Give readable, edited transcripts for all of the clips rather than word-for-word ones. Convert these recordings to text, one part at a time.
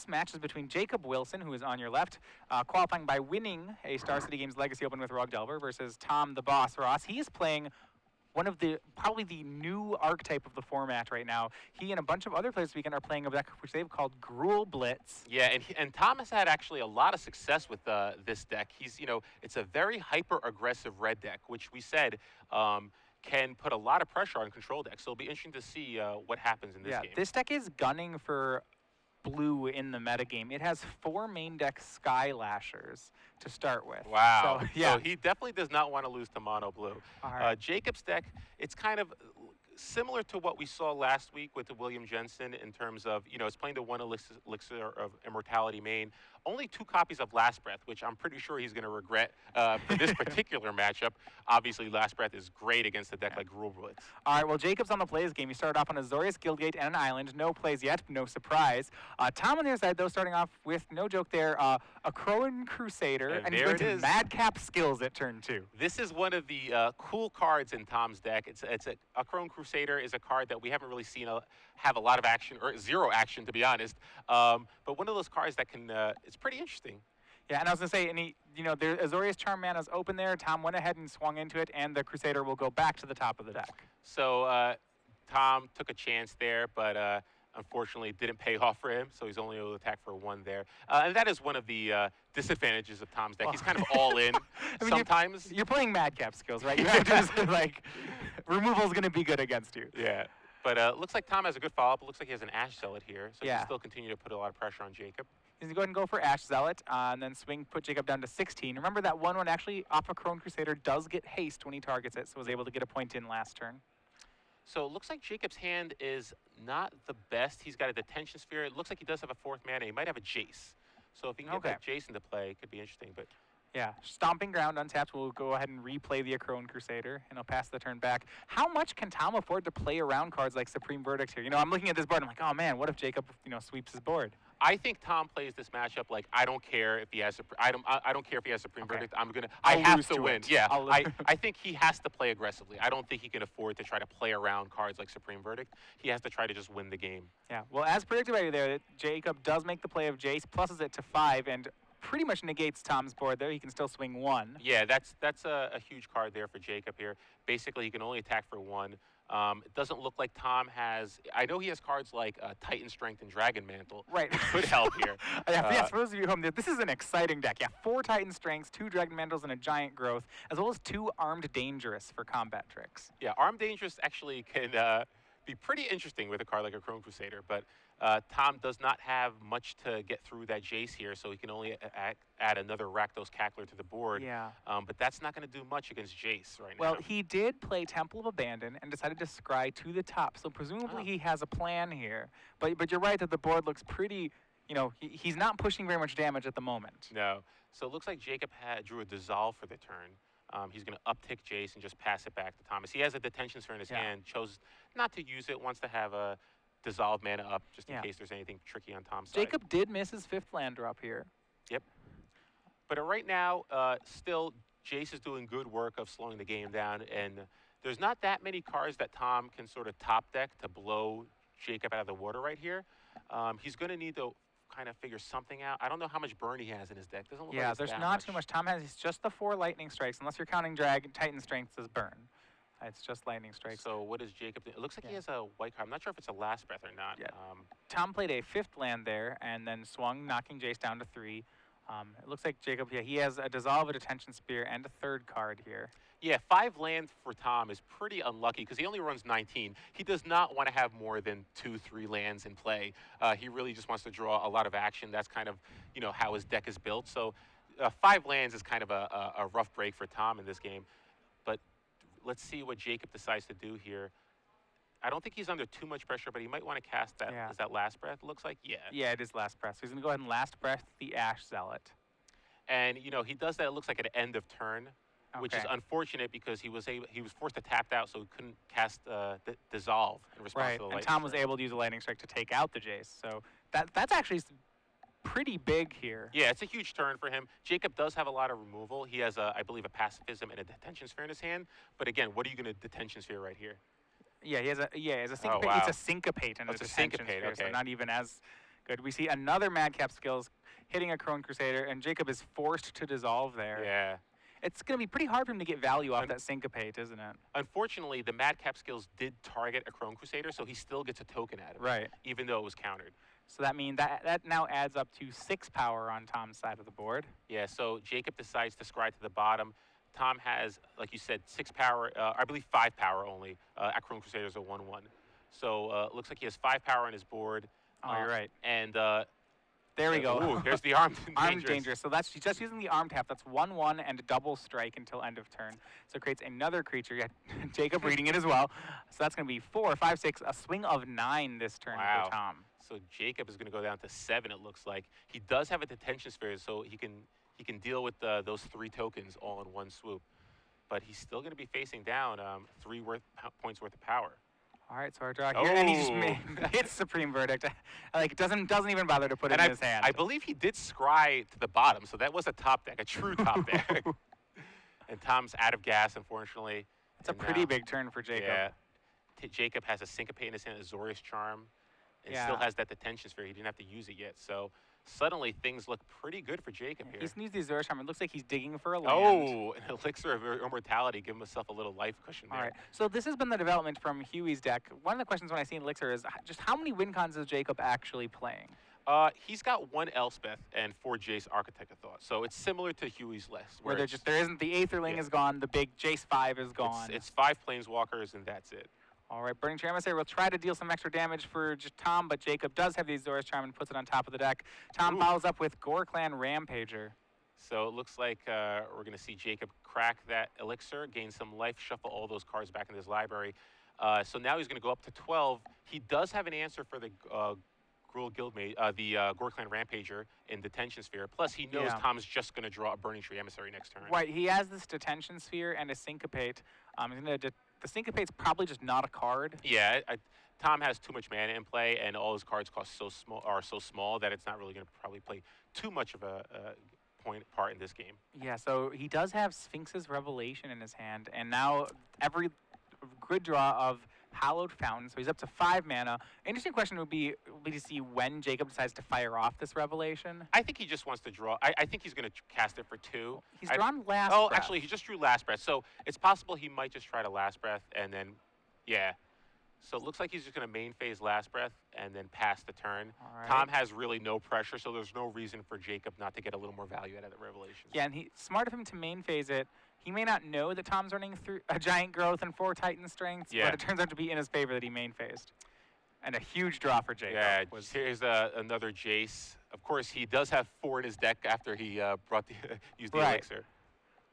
this match is between Jacob Wilson, who is on your left, qualifying by winning a Star City Games Legacy Open with Rug Delver, versus Tom the Boss Ross. He is playing one of probably the new archetype of the format right now. He and a bunch of other players this weekend are playing a deck which they've called Gruul Blitz. Yeah, and Tom has had actually a lot of success with this deck. It's a very hyper-aggressive red deck, which we said can put a lot of pressure on control decks. So it'll be interesting to see what happens in this game. This deck is gunning for blue in the metagame. It has 4 main deck Sky Lashers to start with. Wow. So, yeah. So he definitely does not want to lose to mono blue. All right. Jacob's deck, it's kind of similar to what we saw last week with the William Jensen in terms of, it's playing the 1 Elixir of Immortality main. Only 2 copies of Last Breath, which I'm pretty sure he's going to regret for this particular matchup. Obviously, Last Breath is great against a deck like Gruul Blitz. All right, well, Jacob's on the plays game. He started off on Azorius, Guildgate, and an island. No plays yet, no surprise. Tom on the other side, though, starting off with, no joke there, a Crowan Crusader, and he's going to Madcap Skills at turn 2. This is one of the cool cards in Tom's deck. A Crowan Crusader is a card that we haven't really seen have a lot of action, or 0 action, to be honest. But one of those cards that can, it's pretty interesting. Yeah, and I was going to say, the Azorius Charm Mana's open there. Tom went ahead and swung into it, and the Crusader will go back to the top of the deck. So Tom took a chance there, but unfortunately didn't pay off for him, so he's only able to attack for 1 there. And that is one of the disadvantages of Tom's deck. He's kind of all in sometimes. You're playing Madcap Skills, right? You have to just, removal's going to be good against you. Yeah. But looks like Tom has a good follow-up. It looks like he has an Ash Zealot here, so he can still continue to put a lot of pressure on Jacob. He's going to go ahead and go for Ash Zealot, and then swing, put Jacob down to 16. Remember that 1/1 actually off a Crowan Crusader does get haste when he targets it, so was able to get a point in last turn. So it looks like Jacob's hand is not the best. He's got a Detention Sphere. It looks like he does have a 4th mana. He might have a Jace. So if he can get that Jace into play, it could be interesting. But yeah, Stomping Ground untapped. We'll go ahead and replay the Crowan Crusader, and he'll pass the turn back. How much can Tom afford to play around cards like Supreme Verdict here? I'm looking at this board, I'm like, oh man, what if Jacob, sweeps his board? I think Tom plays this matchup like I don't care if he has I don't care if he has Supreme Verdict. I have to win. Yeah, I think he has to play aggressively. I don't think he can afford to try to play around cards like Supreme Verdict. He has to try to just win the game. Yeah. Well, as predicted by you there, Jacob does make the play of Jace, pluses it to 5, and pretty much negates Tom's board there. He can still swing 1. Yeah, that's a huge card there for Jacob here. Basically, he can only attack for 1. It doesn't look like Tom has. I know he has cards like Titan Strength and Dragon Mantle. Right. Could help here. Yeah, for those of you home, this is an exciting deck. Yeah, 4 Titan Strengths, 2 Dragon Mantles, and a Giant Growth, as well as 2 Armed Dangerous for combat tricks. Yeah, Armed Dangerous actually can be pretty interesting with a card like a Crowan Crusader, but Tom does not have much to get through that Jace here, so he can only add another Rakdos Cackler to the board. Yeah. But that's not going to do much against Jace right now. Well, he did play Temple of Abandon and decided to scry to the top, so presumably he has a plan here. But you're right that the board looks pretty, he's not pushing very much damage at the moment. No. So it looks like Jacob drew a Dissolve for the turn. He's going to uptick Jace and just pass it back to Thomas. He has a Detention Sphere in his hand, chose not to use it, wants to have a Dissolve mana up just in case there's anything tricky on Tom's side. Jacob did miss his 5th land drop here. Yep. But right now, still, Jace is doing good work of slowing the game down, and there's not that many cards that Tom can sort of top deck to blow Jacob out of the water right here. He's going to need to kind of figure something out. I don't know how much burn he has in his deck. Doesn't look like it's there's that not much. too much. Tom has just the 4 Lightning Strikes, unless you're counting Titan Strengths as burn. It's just Lightning Strikes. So what does Jacob do? It looks like he has a white card. I'm not sure if it's a Last Breath or not. Yeah. Tom played a 5th land there and then swung, knocking Jace down to 3. It looks like Jacob, he has a Dissolve, a Detention Spear, and a 3rd card here. Yeah, 5 land for Tom is pretty unlucky because he only runs 19. He does not want to have more than 2-3 lands in play. He really just wants to draw a lot of action. That's kind of, how his deck is built. So 5 lands is kind of a rough break for Tom in this game. But let's see what Jacob decides to do here. I don't think he's under too much pressure, but he might want to cast that. Is that Last Breath? It looks like, Yeah, it is Last Breath. So he's going to go ahead and Last Breath the Ash Zealot. And, he does that, it looks like at the end of turn, which is unfortunate because he was forced to tap out, so he couldn't cast Dissolve in response to the Lightning and Tom was Strike. able to use a Lightning Strike to take out the Jace. So that's actually pretty big here. Yeah, it's a huge turn for him. Jacob does have a lot of removal. He has, I believe, a Pacifism and a Detention Sphere in his hand. But again, what are you going to Detention Sphere right here? Yeah, he has a Syncopate. Wow. It's a Syncopate and it's a a Detention Syncopate, Sphere, okay. so not even as Good. We see another Madcap Skills hitting a Crone Crusader, and Jacob is forced to dissolve there. Yeah. It's going to be pretty hard for him to get value off that Syncopate, isn't it? Unfortunately, the Madcap Skills did target a Crone Crusader, so he still gets a token out of it. Right. Even though it was countered. So that means that now adds up to 6 power on Tom's side of the board. Yeah, so Jacob decides to scry to the bottom. Tom has, like you said, 6 power, I believe 5 power only. Crone Crusaders are 1/1. So looks like he has 5 power on his board. Oh, you're right. And there we go. Ooh, there's the armed Armed Dangerous. So that's he's just using the armed half. That's 1/1 and a double strike until end of turn. So it creates another creature. Yeah, Jacob reading it as well. So that's going to be 4, 5, 6, a swing of 9 this turn Wow. for Tom. So Jacob is going to go down to 7. It looks like he does have a detention sphere, so he can deal with those 3 tokens all in one swoop. But he's still going to be facing down 3 points worth of power. All right, so our draw here, and he just hits Supreme Verdict. Like doesn't even bother to put it in his hand. I believe he did scry to the bottom, so that was a top deck, a true top deck. And Tom's out of gas, unfortunately. It's a pretty big turn for Jacob. Yeah. Jacob has a Syncopate in his hand, Azorius Charm, and still has that detention sphere. He didn't have to use it yet, so suddenly things look pretty good for Jacob here. He's used the Azorius Charm. It looks like he's digging for a land. Oh, an Elixir of Immortality, give himself a little life cushion there. All right, so this has been the development from Huey's deck. One of the questions when I see Elixir is just how many win cons is Jacob actually playing? He's got 1 Elspeth and 4 Jace Architect of Thought, so it's similar to Huey's list. Where there isn't the Aetherling is gone, the big Jace 5 is gone. It's 5 Planeswalkers, and that's it. All right, Burning Tree Emissary will try to deal some extra damage for just Tom, but Jacob does have the Azorius Charm and puts it on top of the deck. Tom follows up with Gore Clan Rampager. So it looks like we're going to see Jacob crack that Elixir, gain some life, shuffle all those cards back in his library. So now he's going to go up to 12. He does have an answer for the Gruul Guildmate, the Gore Clan Rampager in Detention Sphere. Plus, he knows Tom's just going to draw a Burning Tree Emissary next turn. Right, he has this Detention Sphere and a Syncopate. The Syncopate's probably just not a card. Yeah, Tom has too much mana in play, and all his cards are so small that it's not really going to probably play too much of a part in this game. Yeah, so he does have Sphinx's Revelation in his hand, and now every good draw of Hallowed Fountain, so he's up to 5 mana. Interesting question would be to see when Jacob decides to fire off this Revelation. I think he just wants to draw. I think he's going to cast it for 2. He's drawn Last Breath. Oh, actually, he just drew Last Breath, so it's possible he might just try to Last Breath, and then, yeah. So it looks like he's just going to main phase Last Breath and then pass the turn. Right. Tom has really no pressure, so there's no reason for Jacob not to get a little more value out of the Revelations. Yeah, and smart of him to main phase it. He may not know that Tom's running through a Giant Growth and 4 Titan Strengths, but it turns out to be in his favor that he main phased. And a huge draw for Jacob. Yeah, here's another Jace. Of course, he does have 4 in his deck after he used the Elixir.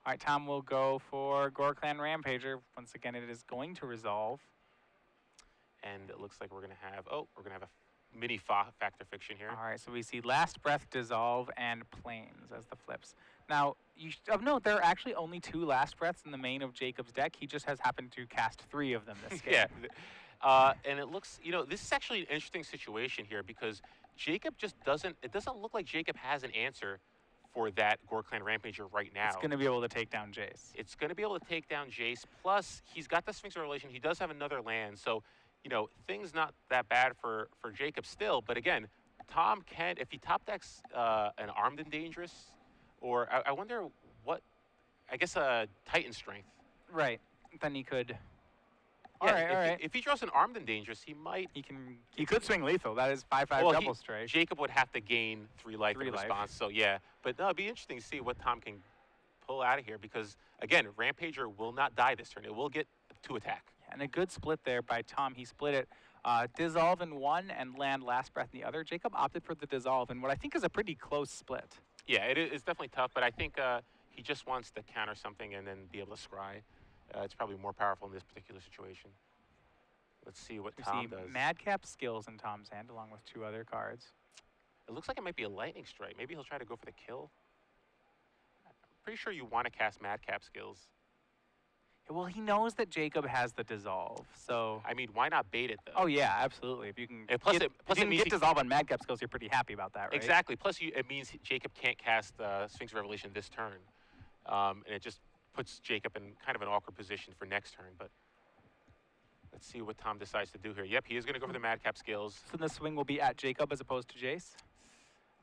All right, Tom will go for Gore Clan Rampager. Once again, it is going to resolve. And it looks like we're going to have a mini Factor Fiction here. All right, so we see Last Breath, Dissolve, and Plains as the flips. Now, of note, there are actually only 2 Last Breaths in the main of Jacob's deck. He just has happened to cast 3 of them this game. Yeah. And it looks, this is actually an interesting situation here because Jacob it doesn't look like Jacob has an answer for that Gore Clan Rampager right now. It's going to be able to take down Jace. It's going to be able to take down Jace. Plus, he's got the Sphinx Revelation. He does have another land. So, things not that bad for Jacob still. But again, Tom can, if he top decks an Armed and Dangerous, or I wonder I guess a Titan Strength. Right. Then he could. All right. If he draws an Armed and Dangerous, he might. He could swing lethal. That is 5/5 double strike. Jacob would have to gain 3 life in response. So yeah, but no, it'd be interesting to see what Tom can pull out of here because again, Rampager will not die this turn. It will get 2 attack. Yeah, and a good split there by Tom. He split it. Dissolve in one and land Last Breath in the other. Jacob opted for the Dissolve in what I think is a pretty close split. Yeah, it's definitely tough, but I think he just wants to counter something and then be able to scry. It's probably more powerful in this particular situation. Let's see what Tom does. Madcap Skills in Tom's hand along with 2 other cards. It looks like it might be a Lightning Strike. Maybe he'll try to go for the kill. I'm pretty sure you want to cast Madcap Skills. Well, he knows that Jacob has the Dissolve, so... I mean, why not bait it, though? Oh, yeah, absolutely. If you can plus it means get Dissolve on Madcap Skills, you're pretty happy about that, right? Exactly. Plus, it means Jacob can't cast Sphinx Revelation this turn. And it just puts Jacob in kind of an awkward position for next turn, but... Let's see what Tom decides to do here. Yep, he is going to go for the madcap skills. So the swing will be at Jacob as opposed to Jace?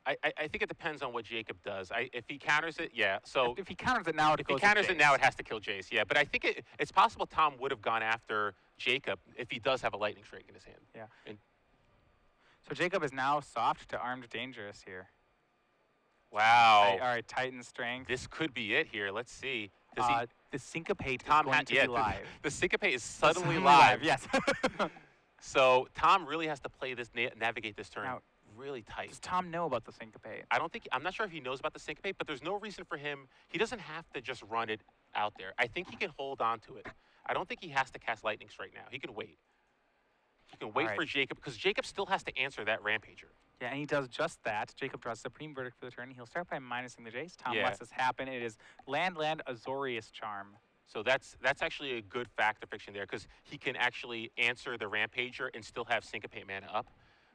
I think it depends on what Jacob does. If he counters it, yeah. So If he counters it now, it if he goes to counters it now, Jace. it has to kill Jace. Yeah, but I think it's possible Tom would have gone after Jacob if he does have a lightning strike in his hand. Yeah. And So Jacob is now soft to armed dangerous here. wow. All right, Titan strength. This could be it here. Let's see. Does he? The syncopate is Tom going to be live. The syncopate is suddenly Suddenly live. Yes. So Tom really has to play this, navigate this turn Now, really tight. does Tom know about the syncopate? I'm not sure if he knows about the syncopate, but there's no reason for him. He doesn't have to just run it out there. I think he can hold on to it. I don't think he has to cast lightning strike now. He can wait. He can wait right. for Jacob because Jacob still has to answer that Rampager. Yeah, and he does just that. Jacob draws Supreme Verdict for the turn. He'll start by minusing the Jace. Tom Yeah. lets this happen. It is land, Azorius Charm. So that's actually a good factor fiction there because he can actually answer the Rampager and still have Syncopate mana up.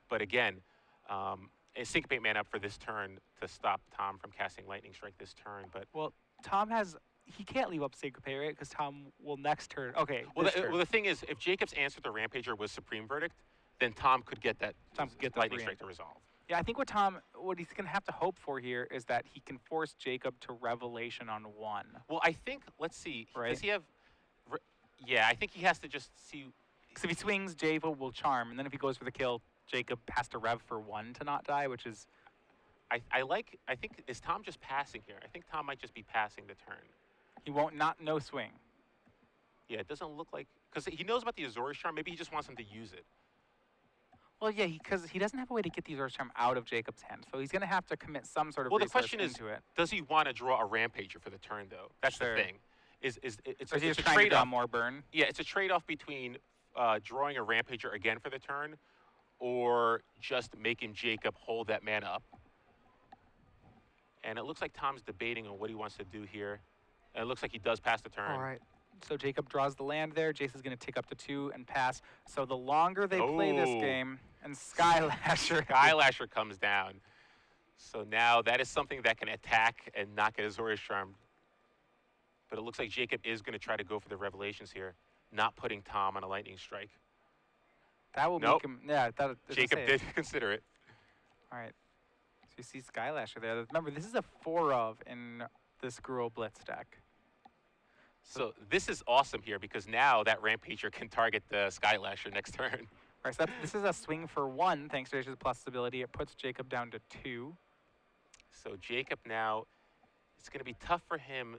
But again, Syncopate mana up for this turn to stop Tom from casting Lightning Strike this turn. But Well, Tom has... He can't leave up Syncopate, right? Because Tom will next turn... Okay, well, this turn. the thing is, if Jacob's answer to Rampager was Supreme Verdict, then Tom could get that Tom could get the Lightning 3 Strike to resolve. Yeah, I think what he's going to have to hope for here is that he can force Jacob to Revelation on 1. Well, I think, let's see, Right. does he have... Yeah, I think he has to just see... Because if he swings, Jacob will Charm, and then if he goes for the kill, Jacob has to Rev for 1 to not die, which is... I think, is Tom just passing here? I think Tom might just be passing the turn. He won't no swing. Yeah, it doesn't look like... Because he knows about the Azorius Charm. Maybe he just wants him to use it. Well, yeah, because he doesn't have a way to get the Azorius Charm out of Jacob's hand, so he's going to have to commit some sort of Well, the resource question is, into it. does he want to draw a Rampager for the turn, though? That's Sure. the thing. It's Or is he it's just a trying to draw trade-off. more burn? Yeah, it's a trade-off between drawing a Rampager again for the turn or just making Jacob hold that mana up. And it looks like Tom's debating on what he wants to do here. And it looks like he does pass the turn. All right. So Jacob draws the land there. Jace is going to tick up to 2 and pass. So the longer they play this Oh. game, and Skylasher... Skylasher comes down. So now that is something that can attack and not get Azorius Charm. But it looks like Jacob is going to try to go for the Revelations here, not putting Tom on a Lightning Strike. That will Nope. make him... Yeah, that, Jacob did consider it. All right. So you see Skylasher there. Remember, this is a 4 of in this Gruul Blitz deck. So this is awesome here because now that Rampager can target the Skylasher next turn. All right, so this is a swing for 1, thanks to Jace's plus ability. It puts Jacob down to 2. So Jacob now, it's going to be tough for him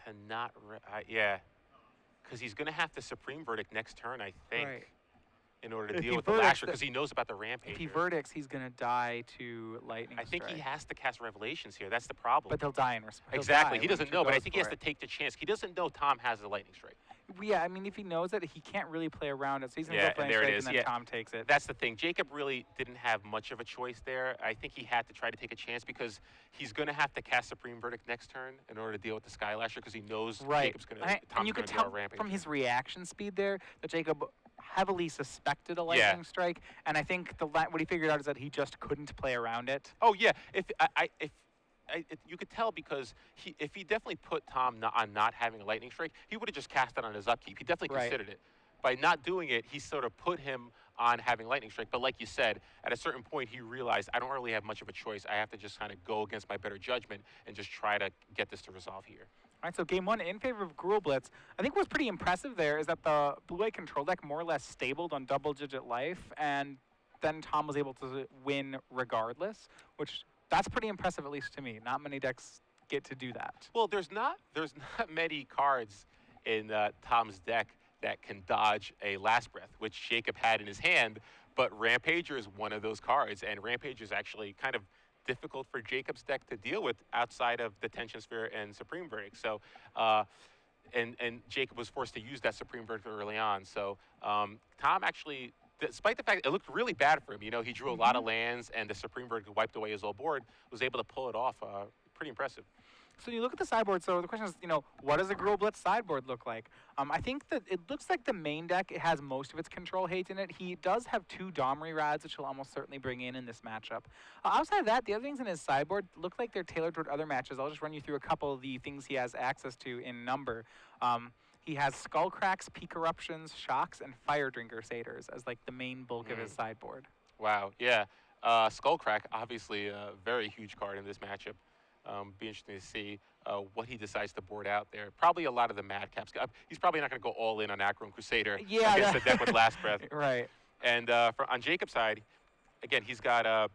to not, yeah, because he's going to have to Supreme Verdict next turn, I think, Right. in order to If deal he with the verdicts Lasher the- because he knows about the Rampager. If he verdicts, he's going to die to Lightning I think Strike. he has to cast Revelations here. That's the problem. But he'll die in response. Exactly. He doesn't know, but I think he has to take the chance. He doesn't know Tom has the Lightning Strike. Yeah, I mean, if he knows it, he can't really play around it. So he's going to Yeah, go for and Lightning there it Strike, is. and then Yeah. Tom takes it. That's the thing. Jacob really didn't have much of a choice there. I think he had to try to take a chance because he's going to have to cast Supreme Verdict next turn in order to deal with the Skylasher because he knows Right. Jacob's going to, And Tom's you going could to draw a tell Rampage. from his reaction speed there that Jacob heavily suspected a Lightning Strike. And I think what he figured out is that he just couldn't play around it. Oh yeah, if you could tell because if he definitely put Tom on not having a Lightning Strike, he would have just cast it on his upkeep. He definitely Right. considered it. By not doing it, he sort of put him on having Lightning Strike. But like you said, at a certain point, he realized I don't really have much of a choice. I have to just kind of go against my better judgment and just try to get this to resolve here. All right, so game 1 in favor of Gruul Blitz. I think what's pretty impressive there is that the blue-white control deck more or less stabled on double-digit life, and then Tom was able to win regardless, which that's pretty impressive, at least to me. Not many decks get to do that. Well, there's not many cards in Tom's deck that can dodge a Last Breath, which Jacob had in his hand, but Rampager is one of those cards, and Rampager is actually kind of difficult for Jacob's deck to deal with outside of the Tension Sphere and Supreme Verdict. So, and Jacob was forced to use that Supreme Verdict early on. So Tom actually, despite the fact it looked really bad for him, you know, he drew a lot of lands and the Supreme Verdict wiped away his whole board, was able to pull it off. Pretty impressive. So you look at the sideboard, so the question is, what does a Gruul Blitz sideboard look like? I think that it looks like the main deck, it has most of its control hate in it. He does have 2 Domri Rads, which he'll almost certainly bring in this matchup. Outside of that, the other things in his sideboard look like they're tailored toward other matches. I'll just run you through a couple of the things he has access to in number. He has Skullcracks, Peak Eruptions, Shocks, and Fire Drinker Satyrs as like the main bulk of his sideboard. Wow, yeah. Skullcrack, obviously a very huge card in this matchup. Be interesting to see what he decides to board out there. Probably a lot of the madcaps. He's probably not going to go all in on Acroom Crusader against the deck with Last Breath. Right. And on Jacob's side, again, he's got a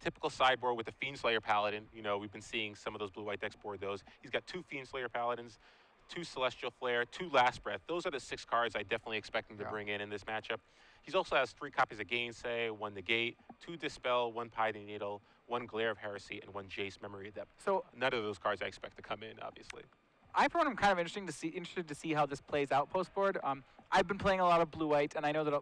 typical sideboard with a Fiendslayer Paladin. You know, we've been seeing some of those blue-white decks board those. He's got 2 Fiendslayer Paladins, 2 Celestial Flare, 2 Last Breath. Those are the 6 cards I definitely expect him to bring in this matchup. He also has 3 copies of Gainsay, 1 Negate, 2 Dispel, 1 Pithing Needle, 1 Glare of Heresy, and 1 Jace Memory Adept. So none of those cards I expect to come in, obviously. I, for one, am kind of interested to see how this plays out post-board. I've been playing a lot of blue-white, and I know that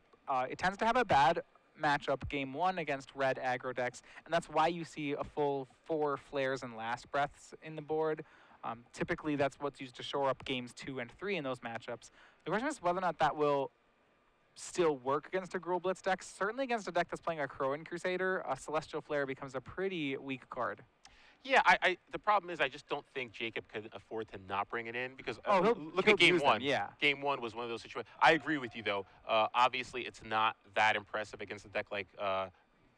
it tends to have a bad matchup game 1 against red aggro decks, and that's why you see a full 4 Flares and Last Breaths in the board. Typically, that's what's used to shore up games 2 and 3 in those matchups. The question is whether or not that will still work against a Gruul Blitz deck. Certainly against a deck that's playing a Crowan Crusader, a Celestial Flare becomes a pretty weak card. Yeah, the problem is I just don't think Jacob could afford to not bring it in because look he'll at game 1. Yeah. Game 1 was one of those situations. I agree with you, though. Obviously, it's not that impressive against a deck like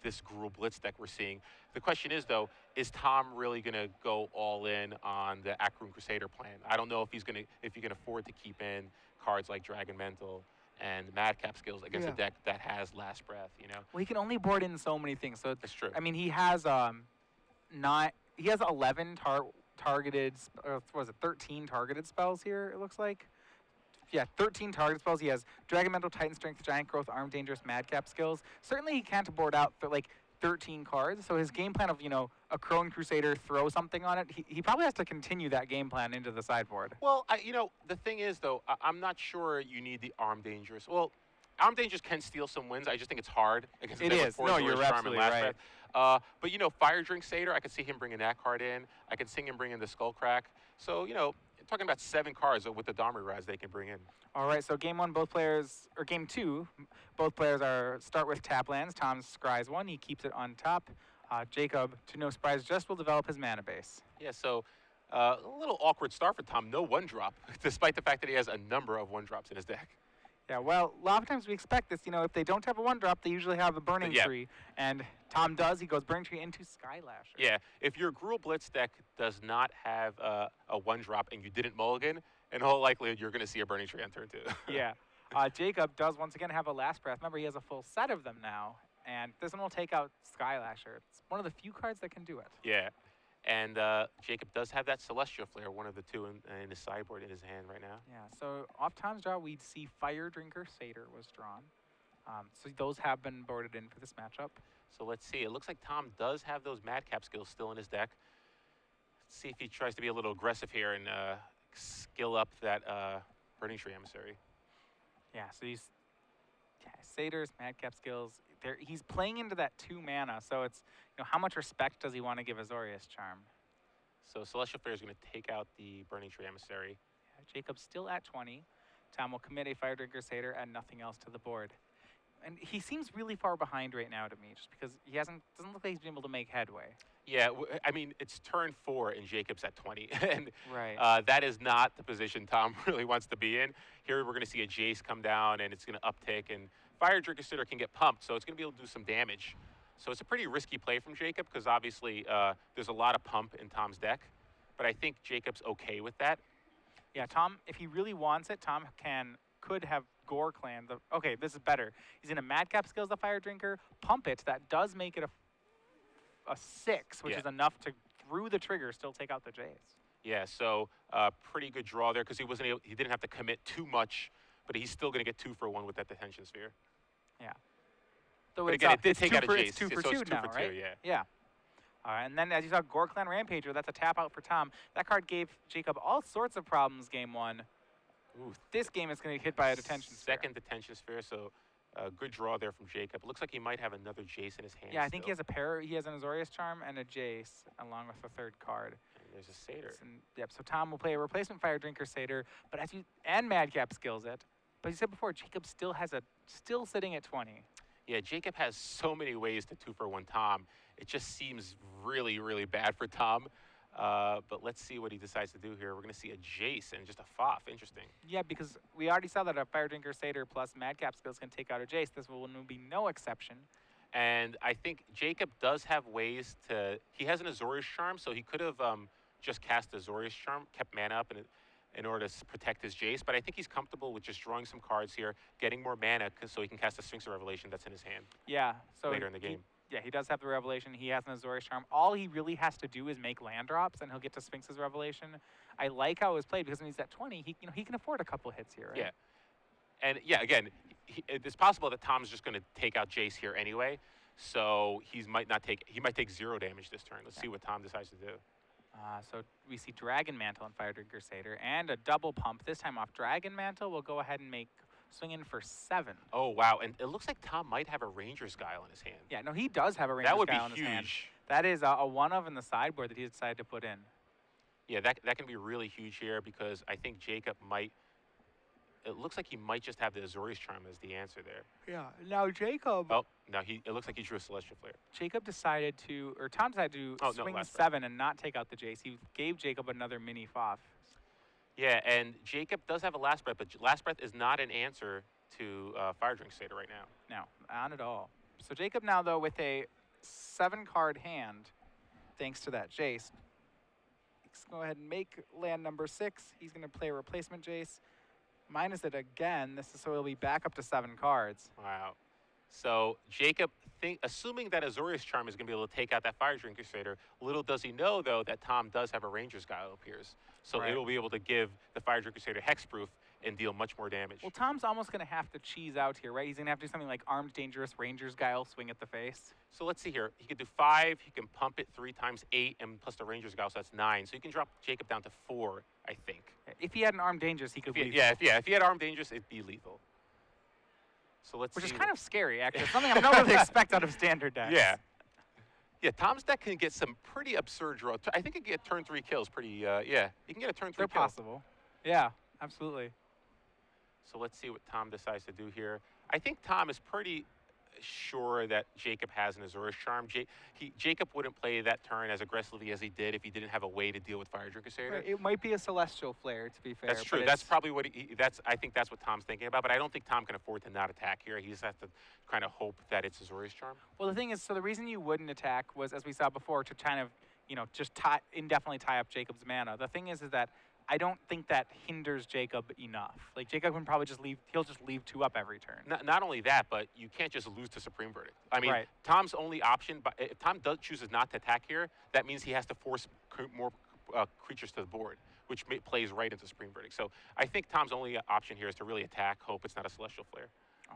this Gruul Blitz deck we're seeing. The question is, though, is Tom really going to go all in on the Acroom Crusader plan? I don't know if he can afford to keep in cards like Dragon Mental and Madcap Skills against a deck that has Last Breath, you know? Well, he can only board in so many things. So that's true. I mean, he has 11 targeted, 13 targeted spells here, it looks like. Yeah, 13 target spells. He has Dragon Mental, Titan Strength, Giant Growth, Arm Dangerous, Madcap Skills. Certainly he can't board out for like 13 cards. So his game plan of, a Crowan Crusader, throw something on it, he probably has to continue that game plan into the sideboard. Well, the thing is, though, I'm not sure you need the Arm Dangerous. Well, Arm Dangerous can steal some wins. I just think it's hard against it is. No, you're absolutely right. But, Fire Drink Satyr, I could see him bringing that card in. I could see him bringing the Skullcrack. So, talking about 7 cards with the Dharma Rise they can bring in. All right, so game 1, game 2, both players start with tap lands. Tom scries 1, he keeps it on top. Jacob, to no surprise, just will develop his mana base. Yeah, so a little awkward start for Tom. No 1-drop, despite the fact that he has a number of 1-drops in his deck. Yeah, well, a lot of times we expect this. If they don't have a 1-drop, they usually have a Burning Tree. And Tom does. He goes Burning Tree into Skylasher. Yeah, if your Gruul Blitz deck does not have a 1-drop and you didn't mulligan, in all likelihood, you're going to see a Burning Tree on turn 2. Yeah. Jacob does once again have a Last Breath. Remember, he has a full set of them now. And this one will take out Skylasher. It's one of the few cards that can do it. Yeah. And Jacob does have that Celestial Flare, one of the 2 in his sideboard in his hand right now. Yeah, so off Tom's draw, we'd see Fire Drinker Satyr was drawn. So those have been boarded in for this matchup. So let's see. It looks like Tom does have those Madcap Skills still in his deck. Let's see if he tries to be a little aggressive here and skill up that Burning Tree Emissary. Yeah, so he's Satyrs, Madcap Skills. He's playing into that 2 mana, so it's how much respect does he want to give Azorius Charm? So Celestial Flare is going to take out the Burning Tree Emissary. Yeah, Jacob's still at 20. Tom will commit a Fire Drinker Satyr and nothing else to the board. And he seems really far behind right now to me, just because he doesn't look like he's been able to make headway. Yeah, I mean, it's turn 4 and Jacob's at 20. And right. That is not the position Tom really wants to be in. Here we're going to see a Jace come down and it's going to uptick, and Fire Drinker Satyr can get pumped, so it's going to be able to do some damage. So it's a pretty risky play from Jacob because obviously there's a lot of pump in Tom's deck, but I think Jacob's okay with that. Yeah, Tom, if he really wants it, Tom could have Gore Clan. Okay, this is better. He's in a Madcap Skills, the Fire Drinker, pump it. That does make it a 6, which is enough to, through the trigger, still take out the Jace. Yeah, so pretty good draw there because he didn't have to commit too much, but he's still going to get 2 for 1 with that Detention Sphere. Yeah. So but again, it did take out a Jace. It's 2 for so 2 it's 2 now, for 2, right? Yeah. Yeah. And then, as you saw, Gore Clan Rampager, that's a tap out for Tom. That card gave Jacob all sorts of problems game 1. Ooh. This game is going to get hit by a Detention Sphere. Second Detention Sphere, so good draw there from Jacob. It looks like he might have another Jace in his hand. Yeah, I think he has he has an Azorius Charm and a Jace, along with the 3rd card. And there's a Satyr. Yep, so Tom will play a replacement Fire Drinker Satyr, but and Madcap Skills it. But you said before, Jacob still sitting at 20. Yeah, Jacob has so many ways to 2 for 1 Tom. It just seems really, really bad for Tom. But let's see what he decides to do here. We're going to see a Jace and just a Foff. Interesting. Yeah, because we already saw that a Fire Drinker Satyr plus Madcap skills can take out a Jace. This will be no exception. And I think Jacob does have ways to. He has an Azorius Charm, so he could have just cast Azorius Charm, kept mana up in order to protect his Jace. But I think he's comfortable with just drawing some cards here, getting more mana, so he can cast a Sphinx of Revelation that's in his hand. Yeah. So later in the game. He does have the Revelation. He has an Azorius Charm. All he really has to do is make land drops, and he'll get to Sphinx's Revelation. I like how it was played because when he's at 20, he can afford a couple hits here, right? Yeah. And yeah, again, it's possible that Tom's just going to take out Jace here anyway, so he might take 0 damage this turn. Let's see what Tom decides to do. So we see Dragon Mantle and Fire Drinker Satyr, and a double pump. This time off Dragon Mantle, we'll go ahead and swing in for 7. Oh, wow. And it looks like Tom might have a Ranger's Guile in his hand. Yeah, no, he does have a Ranger's Guile in his hand. That would be huge. That is a one-of in the sideboard that he decided to put in. Yeah, that can be really huge here because I think Jacob might. It looks like he might just have the Azorius Charm as the answer there. Yeah. Now Jacob. Oh, no, it looks like he drew a Celestial Flare. Tom decided to swing 7 and not take out the Jace. He gave Jacob another mini Foff. Yeah, and Jacob does have a Last Breath, but Last Breath is not an answer to Fire Drink Satyr right now. No, not at all. So Jacob now, though, with a 7-card hand, thanks to that Jace, let's go ahead and make land number 6. He's going to play a replacement Jace. Minus it again. So he'll be back up to 7 cards. Wow. So Jacob, assuming that Azorius Charm is going to be able to take out that Fire Drinker Satyr, little does he know, though, that Tom does have a Ranger's Guile, it appears. So Right. It'll be able to give the Fire Drinker Satyr hexproof and deal much more damage. Well, Tom's almost going to have to cheese out here, right? He's going to have to do something like Armed Dangerous Ranger's Guile, swing at the face. So let's see here. He could do 5. He can pump it 3 times 8, and plus the Ranger's Guile, so that's 9. So you can drop Jacob down to 4, I think. If he had an Armed Dangerous, he could leave. If he had Armed Dangerous, it'd be lethal. So let's see. Which is kind of scary, actually. It's something I don't really expect out of standard decks. Yeah. Yeah, Tom's deck can get some pretty absurd draw. I think he can get turn 3 kills pretty, yeah. He can get a turn 3 They're kill. possible. Yeah, absolutely. So let's see what Tom decides to do here. I think Tom is pretty sure that Jacob has an Azorius Charm. Jacob wouldn't play that turn as aggressively as he did if he didn't have a way to deal with Fire Drinker Satyr. Right, it might be a Celestial Flare, to be fair. That's true. That's probably what I think that's what Tom's thinking about. But I don't think Tom can afford to not attack here. He just has to kind of hope that it's Azorius Charm. Well, the thing is, so the reason you wouldn't attack was, as we saw before, to kind of, just indefinitely tie up Jacob's mana. The thing is that I don't think that hinders Jacob enough. Like, Jacob can probably he'll just leave 2 up every turn. Not only that, but you can't just lose to Supreme Verdict. I mean, Right. Tom's only option, but if Tom chooses not to attack here, that means he has to force more creatures to the board, which plays right into Supreme Verdict. So I think Tom's only option here is to really attack, hope it's not a Celestial Flare.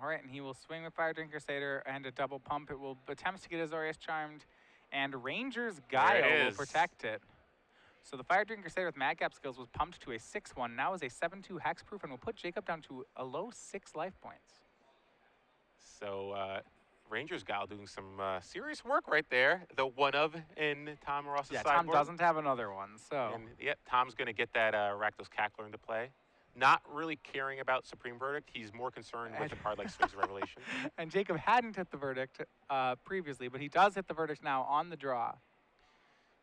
All right, and he will swing with Fire Drinker Satyr and a double pump. It will attempt to get Azorius Charmed, and Ranger's Guile will protect it. So the Fire Drinker Satyr with Madcap skills was pumped to a 6-1. Now is a 7-2 hexproof and will put Jacob down to a low 6 life points. So Ranger's Guile doing some serious work right there. The one-of in Tom Ross's sideboard. Tom doesn't have another one, so. And yeah, Tom's going to get that Rakdos Cackler into play. Not really caring about Supreme Verdict. He's more concerned with a card like Sphinx of Revelation. And Jacob hadn't hit the verdict previously, but he does hit the verdict now on the draw.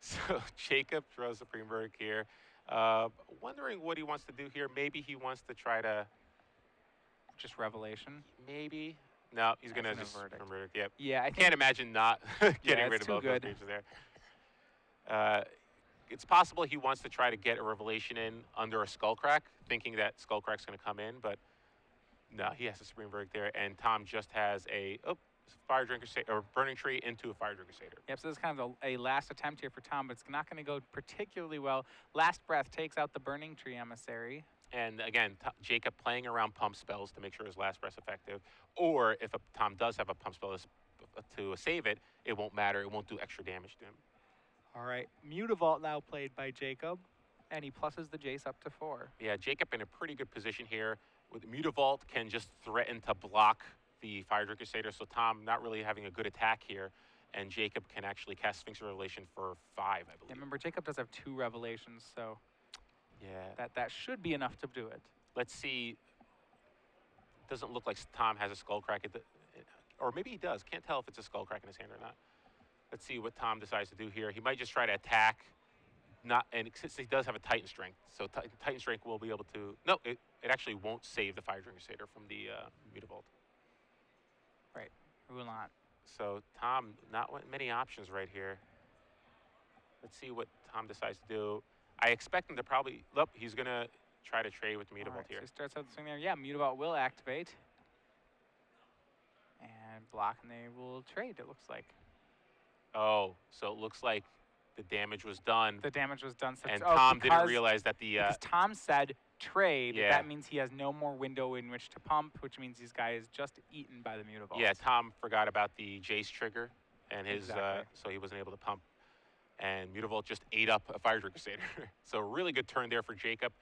So Jacob draws Supreme Verdict here. Wondering what he wants to do here. Maybe he wants to try to... Just Revelation? Maybe. No, he's going to That's just no verdict. Supreme Verdict. Yep. Yeah, I can't imagine not getting rid of both those creatures there. It's possible he wants to try to get a Revelation in under a Skullcrack, thinking that Skullcrack's going to come in, but no, he has a Supreme Verdict there, and Tom just has a Fire Drinker Satyr, or Burning Tree into a Fire Drinker Satyr. Yep, so this is kind of a last attempt here for Tom, but it's not going to go particularly well. Last Breath takes out the Burning Tree Emissary. And again, Jacob playing around pump spells to make sure his Last Breath's effective, or if Tom does have a pump spell to save it, it won't matter. It won't do extra damage to him. All right, Mutavault now played by Jacob, and he pluses the Jace up to 4. Yeah, Jacob in a pretty good position here. With Mutavault can just threaten to block the Fire Drinker Satyr, so Tom not really having a good attack here, and Jacob can actually cast Sphinx of Revelation for 5, I believe. Yeah, remember, Jacob does have 2 Revelations, so yeah, that should be enough to do it. Let's see. Doesn't look like Tom has a Skullcrack or maybe he does. Can't tell if it's a Skullcrack in his hand or not. Let's see what Tom decides to do here. He might just try to attack, not, and since he does have a Titan Strength, so Titan Strength will be able to. No, it actually won't save the Fire Dragon Crusader from the Mutavault. Right. It will not. So Tom, not many options right here. Let's see what Tom decides to do. I expect him to probably. Look, he's gonna try to trade with Mutavault Right, here. so he starts out the swing there. Yeah, Mutavault will activate. And block, and they will trade, it looks like. Oh, so it looks like the damage was done. The damage was done. So and Tom didn't realize that the... because Tom said trade, yeah. that means he has no more window in which to pump, which means this guy is just eaten by the Mutavault. Yeah, Tom forgot about the Jace trigger, and his Exactly. so he wasn't able to pump. And Mutavault just ate up a Fire Dragon Crusader. So a really good turn there for Jacob.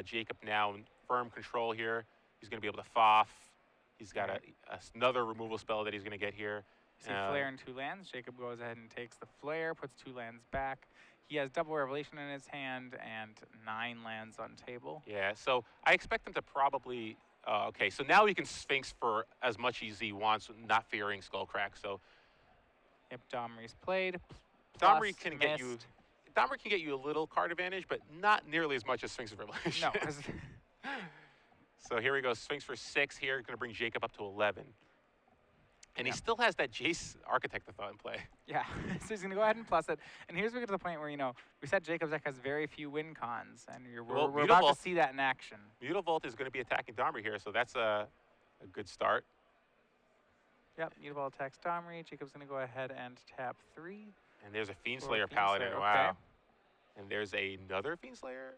Jacob now in firm control here. He's going to be able to Foff. He's got another removal spell that he's going to get here. See Flare in 2 lands. Jacob goes ahead and takes the Flare, puts 2 lands back. He has double Revelation in his hand and 9 lands on table. Yeah, so I expect him to probably... okay, so now he can Sphinx for as much as he wants, not fearing Skullcrack. So Yep, Domri's played. Domri can get you... Domri can get you a little card advantage, but not nearly as much as Sphinx of Revelation. No. So here we go, Sphinx for 6 here, going to bring Jacob up to 11. And he still has that Jace Architect of Thought in play. Yeah, so he's going to go ahead and plus it. And here's where we get to the point where, we said Jacob's deck has very few win cons, and we're about to see that in action. Mutavault is going to be attacking Domri here, so that's a good start. Yep, Mutavault attacks Domri. Jacob's going to go ahead and tap 3. And there's a Fiendslayer Paladin, okay. wow. And there's another Fiendslayer.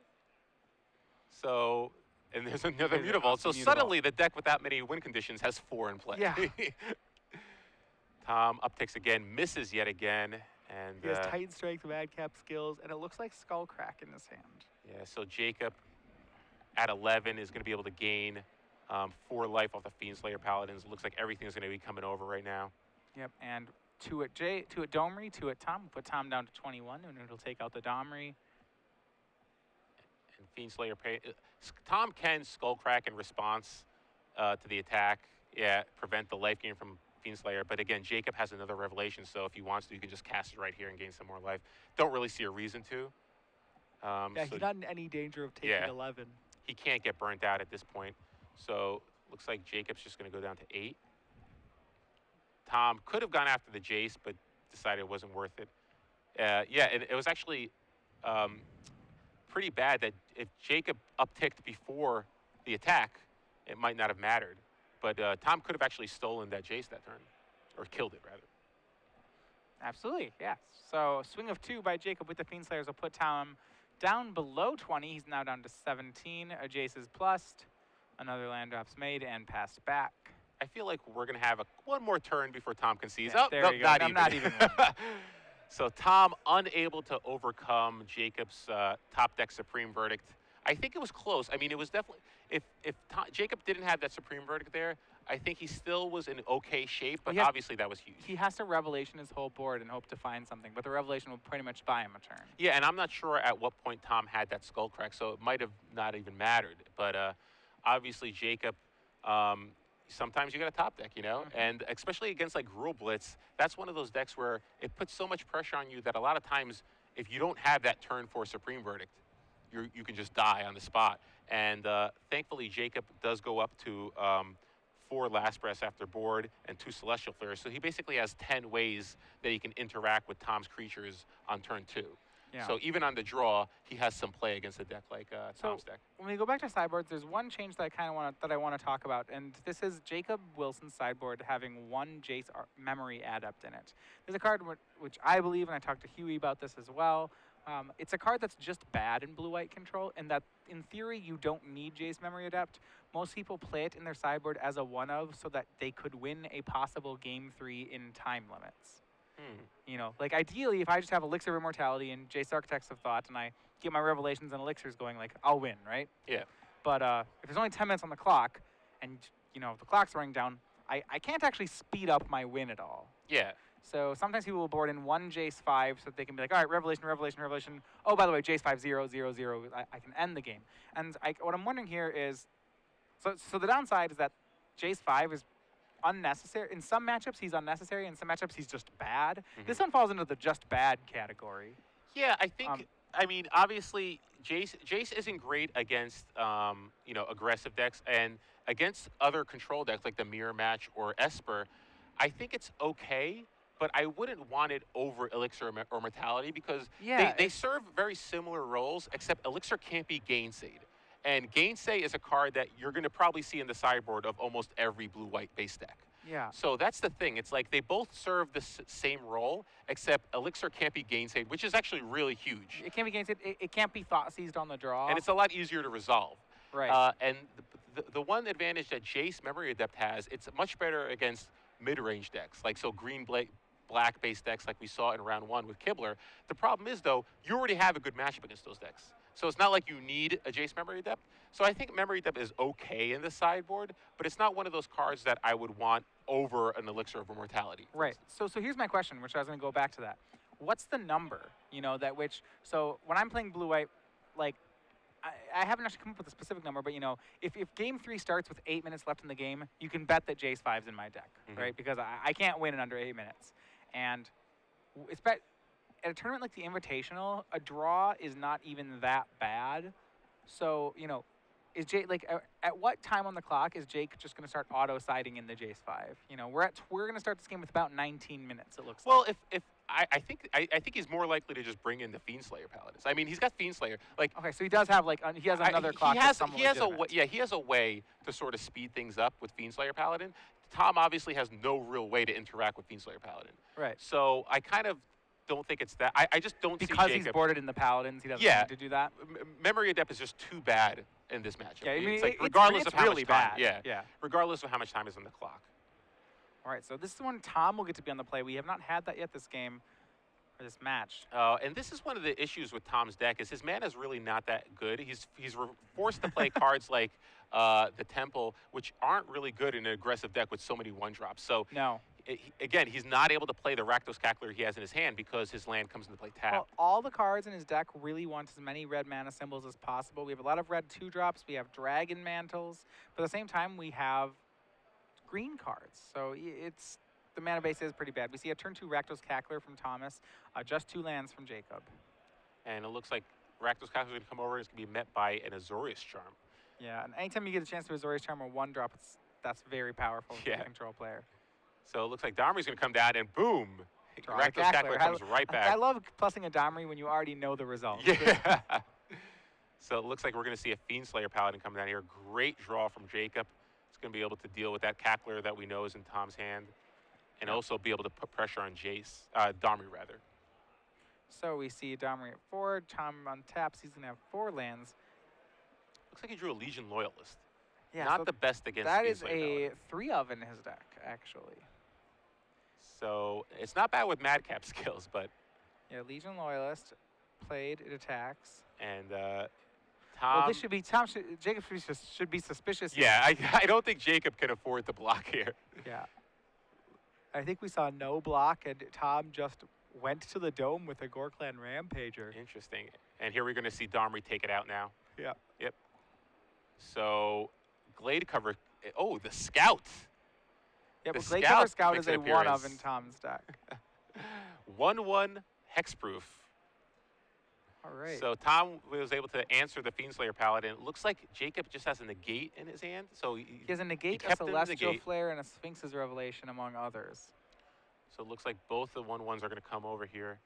So, and there's another Mutavault. So suddenly the deck with that many win conditions has 4 in play. Yeah. Tom upticks again, misses yet again. And he has Titan Strength, Madcap skills, and it looks like Skullcrack in his hand. Yeah, so Jacob at 11 is going to be able to gain 4 life off the Fiendslayer Paladins. It looks like everything's going to be coming over right now. Yep, and 2 at Domri, 2 at Tom. Put Tom down to 21, and it'll take out the Domri. And Fiendslayer, Tom can Skullcrack in response to the attack. Yeah, prevent the life gain from Fiendslayer. But again, Jacob has another Revelation, so if he wants to, you can just cast it right here and gain some more life. Don't really see a reason to. Yeah, so he's not in any danger of taking 11. He can't get burnt out at this point. So looks like Jacob's just going to go down to 8. Tom could have gone after the Jace, but decided it wasn't worth it. Yeah, it was actually pretty bad that if Jacob upticked before the attack, it might not have mattered. But Tom could have actually stolen that Jace that turn, or killed it, rather. Absolutely, yes. So swing of 2 by Jacob with the Fiendslayers will put Tom down below 20. He's now down to 17. A Jace is plussed. Another land drop's made and passed back. I feel like we're going to have one more turn before Tom concedes. Yeah, oh, there nope, you go. not even. So Tom unable to overcome Jacob's top deck Supreme Verdict. I think it was close. I mean, it was definitely, if Jacob didn't have that Supreme Verdict there, I think he still was in okay shape, but obviously that was huge. He has to Revelation his whole board and hope to find something, but the Revelation will pretty much buy him a turn. Yeah, and I'm not sure at what point Tom had that Skullcrack, so it might have not even mattered. But obviously Jacob, sometimes you got a top deck, and especially against like Gruul Blitz, that's one of those decks where it puts so much pressure on you that a lot of times if you don't have that turn for Supreme Verdict, you can just die on the spot. And thankfully Jacob does go up to 4 Last Breaths after board and 2 Celestial Flares, so he basically has 10 ways that he can interact with Tom's creatures on turn 2. Yeah. So even on the draw, he has some play against a deck like Tom's deck. When we go back to sideboards, there's one change that I want to talk about, and this is Jacob Wilson's sideboard having 1 Jace Memory Adept in it. There's a card which I believe, and I talked to Huey about this as well. It's a card that's just bad in blue-white control, and that in theory you don't need Jace Memory Adept. Most people play it in their sideboard as a one-of so that they could win a possible game 3 in time limits. Like ideally, if I just have Elixir of Immortality and Jace Architects of Thought and I get my Revelations and Elixirs going, like, I'll win, right? Yeah. But if there's only 10 minutes on the clock and, the clock's running down, I can't actually speed up my win at all. Yeah. So sometimes people will board in 1 Jace 5 so that they can be like, all right, Revelation, Revelation, Revelation. Oh, by the way, Jace 5, 0, 0, 0. I can end the game. And what I'm wondering here is, so the downside is that Jace 5 is unnecessary. In some matchups, he's unnecessary. In some matchups, he's just bad. This one falls into the just bad category. Yeah, I think I mean, obviously, Jace isn't great against aggressive decks, and against other control decks like the Mirror Match or Esper, I think it's okay. But I wouldn't want it over Elixir or Mortality because Yeah, they serve very similar roles, except Elixir can't be gainsayed. And Gainsay is a card that you're going to probably see in the sideboard of almost every blue-white base deck. yeah. So that's the thing. It's like they both serve the same role, except Elixir can't be gainsayed, which is actually really huge. It can't be gained. It can't be thought seized on the draw. And it's a lot easier to resolve. right. And the one advantage that Jace Memory Adept has, it's much better against mid-range decks, like so green black base decks like we saw in round 1 with Kibler. The problem is, though, you already have a good matchup against those decks. So it's not like you need a Jace Memory Adept. So I think Memory Adept is okay in the sideboard, but it's not one of those cards that I would want over an Elixir of Immortality. Right. So here's my question, which I was going to go back to that. What's the number, so when I'm playing blue-white, like, I haven't actually come up with a specific number, but, if game 3 starts with 8 minutes left in the game, you can bet that Jace 5's in my deck, right? Because I can't win in under 8 minutes. And at a tournament like the Invitational, a draw is not even that bad. So, is Jake, at what time on the clock is Jake just going to start auto-siding in the Jace 5? We're going to start this game with about 19 minutes, it looks like. Well, if I think he's more likely to just bring in the Fiendslayer Paladins. I mean, he's got Fiendslayer. Okay, so he does have, he has another clock that's somewhat legitimate. He has a way to sort of speed things up with Fiendslayer Paladin. Tom obviously has no real way to interact with Fiendslayer Paladin. Right. So I kind of don't think it's that. I just don't see because Jacob. he's boarded in the Paladins, he doesn't need to do that. Memory Adept is just too bad in this matchup. Yeah, I mean, it's like regardless it's of how really much time. bad. Yeah. Regardless of how much time is on the clock. All right, so this is when Tom will get to be on the play. We have not had that yet this game, or this match. And this is one of the issues with Tom's deck is his mana is really not that good. He's forced to play cards like the Temple, which aren't really good in an aggressive deck with so many 1-drops. So no. Again, he's not able to play the Rakdos Cackler he has in his hand because his land comes into play tapped. Well, all the cards in his deck really want as many red mana symbols as possible. We have a lot of red 2-drops. We have Dragon Mantles. But at the same time, we have green cards. So the mana base is pretty bad. We see a turn 2 Rakdos Cackler from Thomas, just 2 lands from Jacob. And it looks like Rakdos Cackler is going to come over and it's going to be met by an Azorius Charm. Yeah, and anytime you get a chance to Azorius Charm or 1-drop, that's very powerful for the control player. So it looks like Domri's going to come down and boom, Rakdos Cackler comes right back. I love plussing a Domri when you already know the result. Yeah. So it looks like we're going to see a Fiendslayer Paladin come down here. Great draw from Jacob. It's going to be able to deal with that Cackler that we know is in Tom's hand, and also be able to put pressure on Domri rather. So we see Domri at 4, Tom on taps. He's going to have 4 lands. Looks like he drew a Legion Loyalist. Yeah, Not the best against that is Fiendslayer a 3-of in his deck, actually. So it's not bad with Madcap skills, but... Yeah, Legion Loyalist played, it attacks. And Tom... Well, this should be... Jacob should be suspicious. Yeah, I don't think Jacob can afford to block here. Yeah. I think we saw no block, and Tom just went to the dome with a Gorklan Rampager. Interesting. And here we're going to see Domri take it out now. Yeah. Yep. So, Glade Cover... Oh, the Scout! Yeah, The but Glade Cover Scout makes is an a 1-of appearance. in Tom's deck. 1/1 Hexproof. All right. So Tom was able to answer the Fiendslayer Paladin. It looks like Jacob just has a negate in his hand. So he has a negate, a kept him Celestial negate. Flare, and a Sphinx's Revelation, among others. So it looks like both the 1/1s are going to come over here.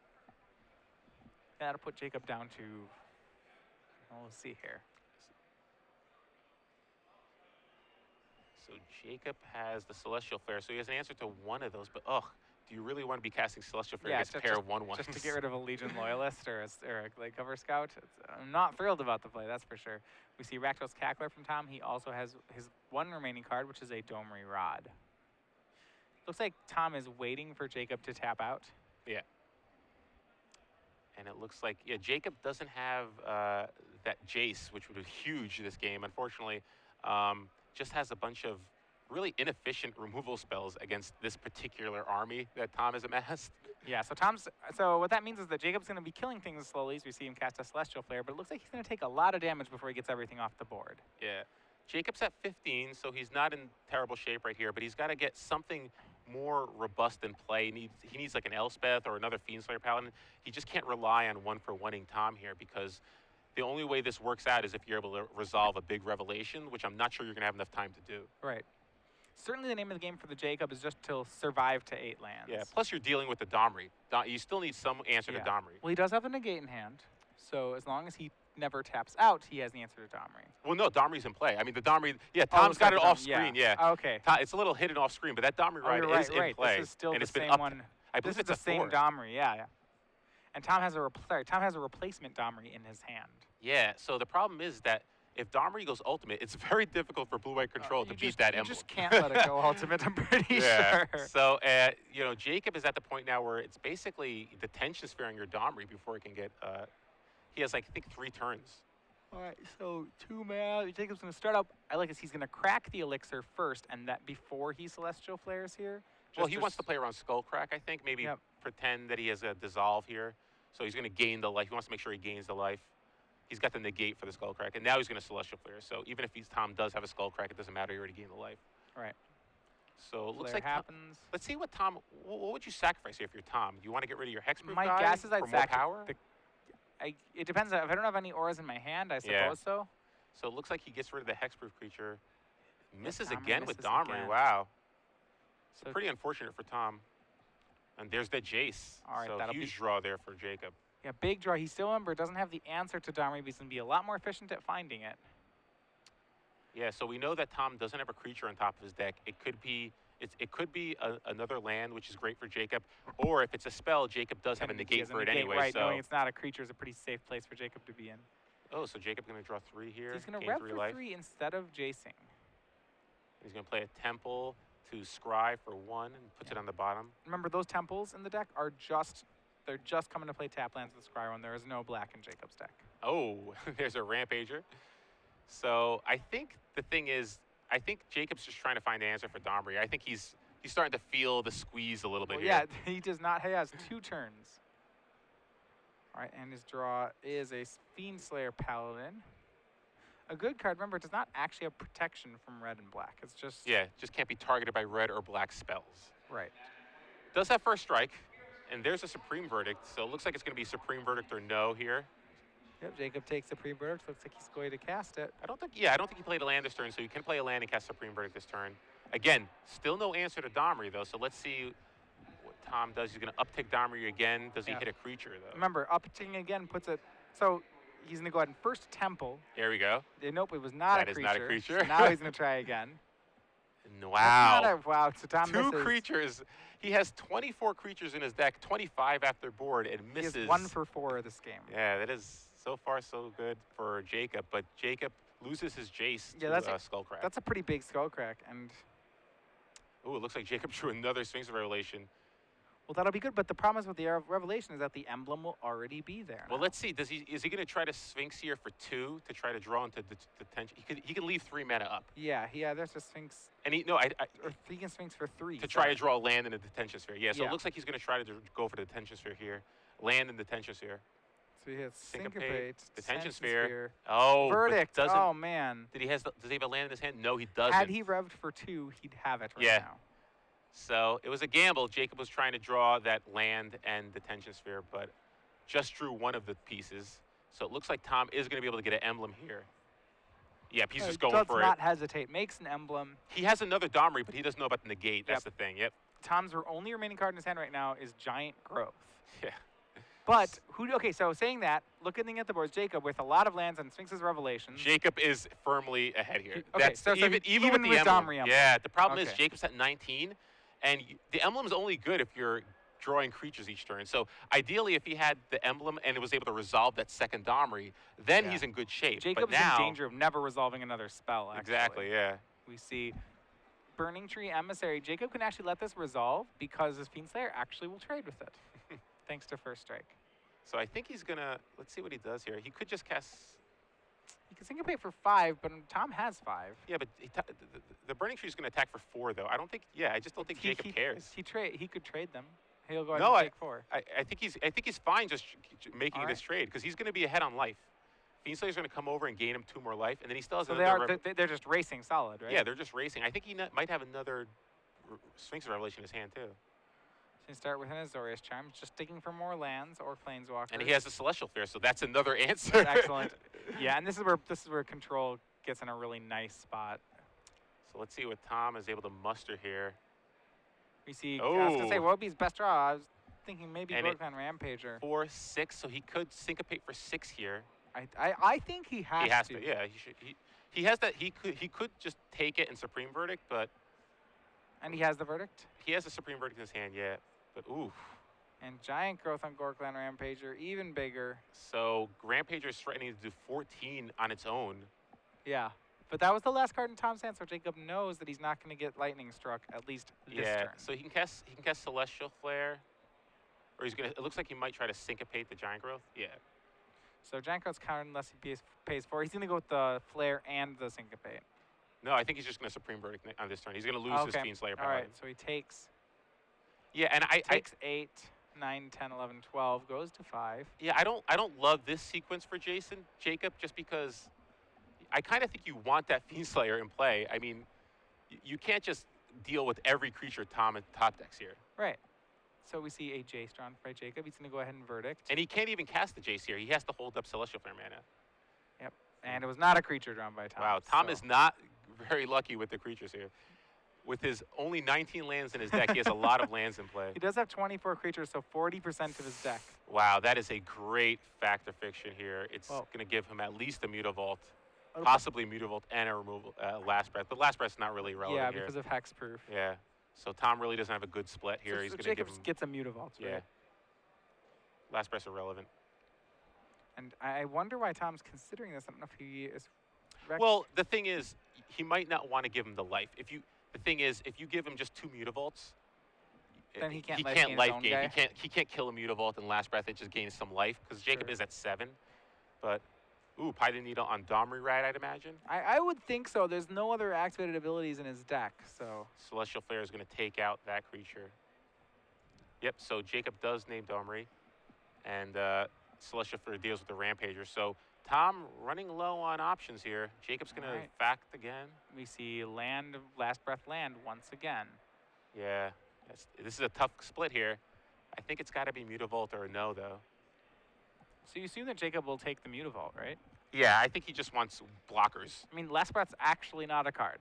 That'll put Jacob down to... Well, let's see here. So Jacob has the Celestial Flare. So he has an answer to one of those. But, do you really want to be casting Celestial Flare against a pair of 1/1s? Just to get rid of a Legion Loyalist or a Glade Cover Scout. I'm not thrilled about the play, that's for sure. We see Rakdos Cackler from Tom. He also has his 1 remaining card, which is a Domri Rod. Looks like Tom is waiting for Jacob to tap out. Yeah. And it looks like, Jacob doesn't have that Jace, which would be huge this game. Unfortunately, just has a bunch of really inefficient removal spells against this particular army that Tom has amassed. Yeah, so what that means is that Jacob's going to be killing things slowly as we see him cast a Celestial Flare, but it looks like he's going to take a lot of damage before he gets everything off the board. Yeah. Jacob's at 15, so he's not in terrible shape right here, but he's got to get something more robust in play. He needs like an Elspeth or another Fiendslayer Paladin. He just can't rely on one-for-one-ing Tom here, because the only way this works out is if you're able to resolve a big revelation, which I'm not sure you're going to have enough time to do. Right. Certainly the name of the game for the Jacob is just to survive to 8 lands. Yeah, plus you're dealing with the Domri. You still need some answer to Domri. Well, he does have a negate in hand, so as long as he never taps out, he has the answer to Domri. Well, no, Domri's in play. I mean, the Domri, Tom's got it off screen, Okay. It's a little hidden off screen, but that Domri ride right, is in play. This is still and the it's been same up, one. I believe This is it's the a same 4. Domri, yeah. And Tom has a replacement Domri in his hand. Yeah, so the problem is that if Domri goes ultimate, it's very difficult for blue-white control to beat that you emblem. just can't let it go ultimate, I'm pretty sure. So, Jacob is at the point now where it's basically the tension sphere on your Domri before it can get, he has, I think, 3 turns. All right, so 2 mana. Jacob's going to start up. I like this. He's going to crack the elixir first, and that before he Celestial Flares here. Well, he wants to play around Skullcrack, I think. Maybe pretend that he has a Dissolve here. So he's going to gain the life. He wants to make sure he gains the life. He's got the negate for the Skullcrack, and now he's going to Celestial Flare. So even if Tom does have a Skullcrack, it doesn't matter. He already gained the life. Right. So it looks Flare like happens. Let's see what Tom. What would you sacrifice here if you're Tom? Do you want to get rid of your Hexproof My guy guess is I'd for more sacrifice. power? It depends. If I don't have any auras in my hand, I suppose so. So it looks like he gets rid of the Hexproof creature. Misses Domri again with misses Domri. again. Wow. So Pretty unfortunate for Tom. And there's the Jace. All right, so that'll huge draw there for Jacob. yeah, big draw. He still, remember, doesn't have the answer to Domri, but he's going to be a lot more efficient at finding it. Yeah, so we know that Tom doesn't have a creature on top of his deck. It could be another land, which is great for Jacob. Or if it's a spell, Jacob does have a And he negate has a for it negate, anyway. Right, so knowing it's not a creature is a pretty safe place for Jacob to be in. oh, so Jacob's going to draw 3 here. He's going to gain rev 3 for life. 3 instead of Jacing. He's going to play a Temple to Scry for 1 and puts it on the bottom. Remember, those temples in the deck are they're just coming to play tap lands with Scry when there is no black in Jacob's deck. Oh, there's a Rampager. So I think the thing is, I think Jacob's just trying to find the answer for Domri. I think he's starting to feel the squeeze a little bit Well, here. yeah, he does not. He has 2 turns. All right, and his draw is a Fiendslayer Paladin. A good card, remember, it does not actually have protection from red and black. It's just... Yeah, just can't be targeted by red or black spells. Right. Does have first strike, and there's a Supreme Verdict. So it looks like it's going to be Supreme Verdict or no here. Yep, Jacob takes Supreme Verdict. Looks like he's going to cast it. I don't think he played a land this turn, so you can play a land and cast Supreme Verdict this turn. Again, still no answer to Domri, though, so let's see what Tom does. He's going to uptick Domri again. Does he hit a creature, though? Remember, upticking again puts it... So he's going to go ahead and first Temple. There we go. Nope, it was not a creature. That is not a creature. So now he's going to try again. Wow. Wow, so Tom 2 misses. creatures. He has 24 creatures in his deck, 25 after board, and misses. He has 1 for 4 this game. Yeah, that is so far so good for Jacob, but Jacob loses his Jace to Skullcrack. That's a pretty big Skullcrack, and... Ooh, it looks like Jacob drew another Sphinx of Revelation. Well, that'll be good, but the problem is with the Revelation is that the emblem will already be there. Well, now. let's see. Is he going to try to Sphinx here for 2 to try to draw into the tension? He could leave 3 mana up. Yeah, there's a Sphinx. And he can Sphinx for 3. To try to draw a land in the detention sphere. Yeah, so Yeah. it looks like he's going to try to go for the detention sphere here. Land in the detention sphere. So he has Syncopate, Syncopate, Detention Sphere. Oh, Verdict. But doesn't, oh, man. does he have a land in his hand? No, he doesn't. Had he revved for 2, he'd have it right now. So it was a gamble. Jacob was trying to draw that land and detention sphere, but just drew 1 of the pieces. So it looks like Tom is going to be able to get an emblem here. Yep, he's just going for it. Does not hesitate. Makes an emblem. He has another Domri, but he doesn't know about the negate. That's the thing. Yep. Tom's only remaining card in his hand right now is Giant Growth. Yeah. But okay, so saying that, looking at the boards, Jacob with a lot of lands and Sphinx's Revelations. Jacob is firmly ahead here. Okay, so even with the Domri emblem. Yeah, the problem is Jacob's at 19, and the emblem is only good if you're drawing creatures each turn. So ideally, if he had the emblem and it was able to resolve that second Domri, then he's in good shape. Jacob's but now, in danger of never resolving another spell, actually. Exactly, yeah. We see Burning Tree Emissary. Jacob can actually let this resolve because his Fiendslayer actually will trade with it, thanks to First Strike. So I think he's going to, let's see what he does here. He could just cast... He can Syncopate for 5, but Tom has 5. Yeah, but the Burning Tree is going to attack for 4, though. I just don't think Jacob cares. He could trade them. He'll go ahead and take 4. I think he's fine just making this trade because he's going to be ahead on life. Fiendslayer's going to come over and gain him 2 more life, and then he still has so another... they're just racing solid, right? Yeah, they're just racing. I think he might have another Sphinx of Revelation in his hand too. So you start with an Azorius Charm, just digging for more lands or planeswalkers. And he has a Celestial Flare, so that's another answer. That's excellent. Yeah, and this is where Control gets in a really nice spot. So let's see what Tom is able to muster here. We see, I was going to say, what would be his best draw? I was thinking maybe And Gorgon Rampager. 4/6, so he could syncopate for 6 here. I think he has to. He has to. Yeah, he should. He has that. He could just take it in Supreme Verdict, but. And he has the Verdict? He has a Supreme Verdict in his hand, yeah. But oof. And Giant Growth on Gorgon Rampager, even bigger. So Rampager is threatening to do 14 on its own. Yeah. But that was the last card in Tom's hand, so Jacob knows that he's not going to get lightning struck at least this turn. So he can cast Celestial Flare, or he's gonna. It looks like he might try to syncopate the Giant Growth. Yeah. So Giant Growth's countered unless he pays 4. He's going to go with the Flare and the syncopate. No, I think he's just going to Supreme Verdict on this turn. He's going to lose his Fiend Slayer power. All right, so he takes. Yeah, and I takes 8, 9, 10, 11, 12, goes to 5. Yeah, I don't love this sequence for Jacob, just because I kind of think you want that Fiend Slayer in play. I mean, you can't just deal with every creature Tom and top decks here. Right. So we see a Jace drawn by Jacob. He's going to go ahead and Verdict. And he can't even cast the Jace here. He has to hold up Celestial Flare mana. Yep. And it was not a creature drawn by Tom. Wow, Tom is not very lucky with the creatures here. With his only 19 lands in his deck, he has a lot of lands in play. He does have 24 creatures, so 40% of his deck. Wow, that is a great Fact or Fiction here. It's going to give him at least a Mutavault, Okay. possibly Mutavault and a removal, Last Breath. But Last Breath's not really relevant here. Yeah, because of Hexproof. Yeah. So Tom really doesn't have a good split here. So, He's so going to give Jacob him. gets a Mutavault, Yeah. right? Last Breath's irrelevant. And I wonder why Tom's considering this. I don't know if he is. Well, the thing is, he might not want to give him the life. The thing is, if you give him just 2 Mutavaults, then he can't life gain. He can't kill a Mutavault in Last Breath. It just gains some life because Jacob is at 7. But Python Needle on Domri Rat, I'd imagine. I would think so. There's no other activated abilities in his deck, so. Celestial Flare is going to take out that creature. Yep. So Jacob does name Domri, and Celestial Flare deals with the Rampager. So Tom running low on options here. Jacob's going to fact again. We see land, Last Breath land once again. Yeah. This is a tough split here. I think it's got to be Mutavault or a no, though. So you assume that Jacob will take the Mutavault, right? Yeah, I think he just wants blockers. I mean, Last Breath's actually not a card.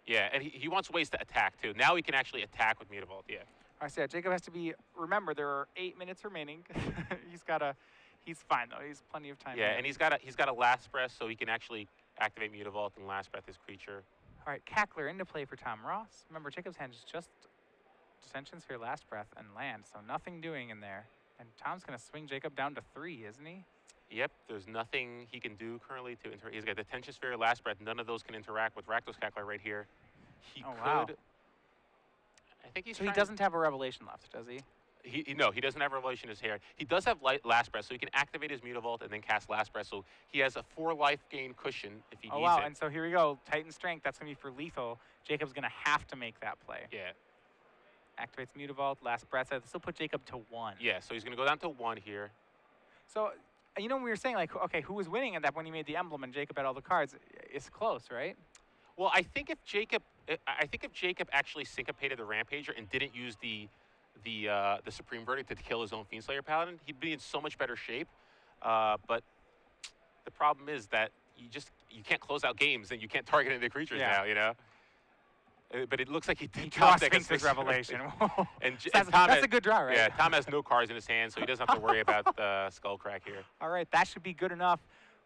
Yeah, and he wants ways to attack, too. Now he can actually attack with Mutavault, yeah. I said Jacob has to be, remember, there are 8 minutes remaining. He's fine, though. He's plenty of time. Yeah, and he's got a Last Breath, so he can actually activate Mutavault and Last Breath his creature. All right, Cackler into play for Tom Ross. Remember, Jacob's hand is just Dissension Sphere, Last Breath, and land, so nothing doing in there. And Tom's going to swing Jacob down to 3, isn't he? Yep, there's nothing he can do currently to interact. He's got Detention Sphere, Last Breath. None of those can interact with Rakdos Cackler right here. He could. Wow. I think he's. So he doesn't have a Revelation left, does he? No, he doesn't have Revelation in his hand. He does have Last Breath, so he can activate his Mutavault and then cast Last Breath. So he has a 4 life gain cushion if he needs it. Oh, wow, and so here we go. Titan Strength, that's going to be for lethal. Jacob's going to have to make that play. Yeah. Activates Mutavault, Last Breath. So this will put Jacob to 1. Yeah, so he's going to go down to 1 here. So, you know, we were saying, like, okay, who was winning at that when he made the emblem and Jacob had all the cards? It's close, right? Well, I think if Jacob actually syncopated the Rampager and didn't use the Supreme Verdict to kill his own Fiend Slayer Paladin, he'd be in so much better shape. But the problem is that you can't close out games and you can't target any of the creatures now, you know? But it looks like he did top deck his Revelation. and that's a good draw, right? Yeah, Tom has no cards in his hand, so he doesn't have to worry about Skullcrack here. All right, that should be good enough.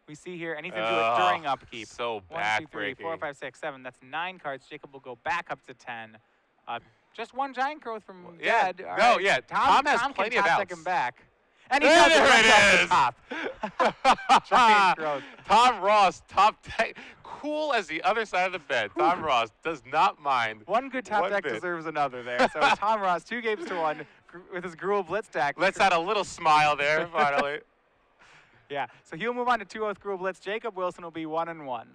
We see here, and he's going to do it during upkeep. So 1, 2, 3, 4, 5, 6, 7. That's 9 cards. Jacob will go back up to 10. Just 1 Giant Growth from dead. All right. Yeah. Tom has plenty of outs. Take him back. And he does it off the top. Giant Growth. Tom Ross, top deck. Cool as the other side of the bed. Tom Ross does not mind. One good top deck deserves another there. So Tom Ross, 2 games to 1 with his Gruul Blitz deck. Let's add a little smile there, finally. Yeah, so he'll move on to 2-0 Gruul Blitz. Jacob Wilson will be 1-1.